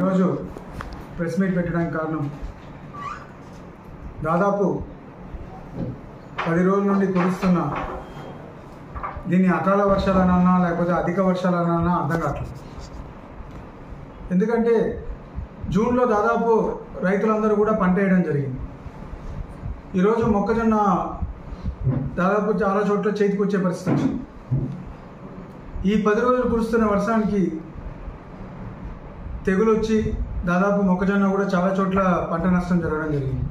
ఈరోజు press meet పెట్టడానికి కారణం దాదాపు 10 రోజుల నుండి కురుస్తున్న దీన్ని అకాల వర్షాలనన్నా లేకపోతే అధిక వర్షాలనన్నా అర్థం కావట్లేదు. ఎందుకంటే జూన్లో దాదాపు రైతులందరూ కూడా పంట వేయడం జరిగింది. ఈరోజు మొక్కజొన్న దాదాపు చాలా చోట్ల చేతికి వచ్చే పరిస్థితి వచ్చింది. ఈ 10 రోజులు కురుస్తున్న వర్షానికి తెగులు వచ్చి దాదాపు మొక్కజొన్న కూడా చాలా చోట్ల పంట నష్టం జరగడం జరిగింది.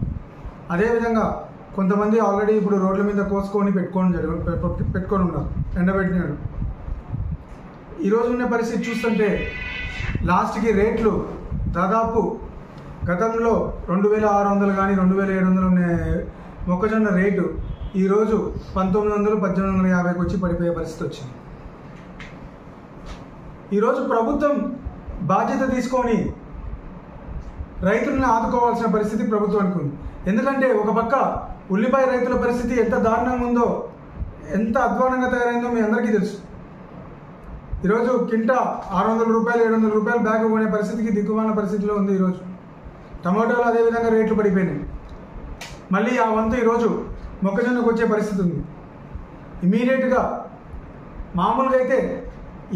అదేవిధంగా కొంతమంది ఆల్రెడీ ఇప్పుడు రోడ్ల మీద కోసుకొని పెట్టుకొని ఉన్నారు, ఎండబెట్టినాడు. ఈరోజు ఉన్న పరిస్థితి చూస్తుంటే లాస్ట్కి రేట్లు దాదాపు గతంలో 2600 కానీ 2700 ఉన్న మొక్కజొన్న రేటు ఈరోజు 1900-1850కి వచ్చి పడిపోయే పరిస్థితి వచ్చింది. ఈరోజు ప్రభుత్వం బాధ్యత తీసుకొని రైతులను ఆదుకోవాల్సిన పరిస్థితి ప్రభుత్వానికి ఉంది. ఎందుకంటే ఒక పక్క ఉల్లిపాయ రైతుల పరిస్థితి ఎంత దారుణంగా ఉందో, ఎంత అధ్వానంగా తయారైందో మీ అందరికీ తెలుసు. ఈరోజు కింటా 600 రూపాయలు 700 రూపాయలు బ్యాగ్ కొనే పరిస్థితికి దిక్కుమాలిన పరిస్థితిలో ఉంది. ఈరోజు టమాటాలు అదేవిధంగా రేట్లు పడిపోయినాయి. మళ్ళీ ఆ వంతు ఈరోజు మొక్కజొన్నకు వచ్చే పరిస్థితి ఉంది. ఇమీడియట్గా మామూలుగా అయితే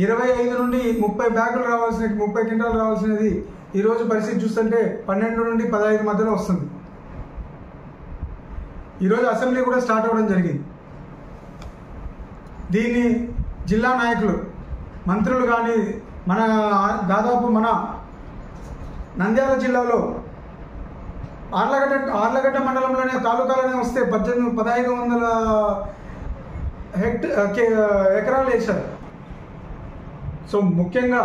25 నుండి 30 బ్యాగులు రావాల్సిన 30 క్వింటాలు రావాల్సినది ఈరోజు పరిస్థితి చూస్తుంటే 12 నుండి 15 మధ్యలో వస్తుంది. ఈరోజు అసెంబ్లీ కూడా స్టార్ట్ అవ్వడం జరిగింది. దీన్ని జిల్లా నాయకులు, మంత్రులు కానీ దాదాపు మన నంద్యాల జిల్లాలో ఆర్లగడ్డ మండలంలోనే తాలూకాలోనే వస్తే 1500 ఎకరాలు వేశారు. సో ముఖ్యంగా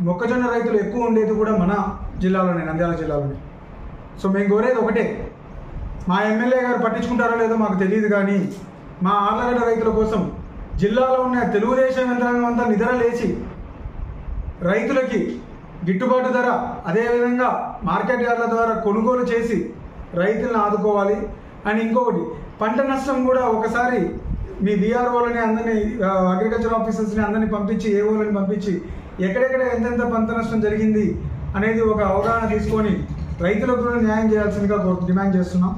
మొక్కజొన్న రైతులు ఎక్కువ ఉండేది కూడా మన జిల్లాలోనే, నంద్యాల జిల్లాలోనే. సో మేము కోరేది ఒకటే, మా ఎమ్మెల్యే గారు పట్టించుకుంటారో లేదో మాకు తెలియదు, కానీ మా ఆర్లగడ్డ రైతుల కోసం జిల్లాలో ఉన్న తెలుగుదేశం యంత్రాంగం అంతా నిద్ర లేచి రైతులకి గిట్టుబాటు ధర, అదేవిధంగా మార్కెట్ యార్డ్ల ద్వారా కొనుగోలు చేసి రైతులను ఆదుకోవాలి. అండ్ ఇంకొకటి, పంట నష్టం కూడా ఒకసారి మీ విఆర్ఓలని అందరినీ, అగ్రికల్చర్ ఆఫీసర్స్ని అందరినీ పంపించి, ఏఓలని పంపించి ఎక్కడెక్కడ ఎంతెంత పంట నష్టం జరిగింది అనేది ఒక అవగాహన తీసుకొని రైతులకు కూడా న్యాయం చేయాల్సిందిగా డిమాండ్ చేస్తున్నాం.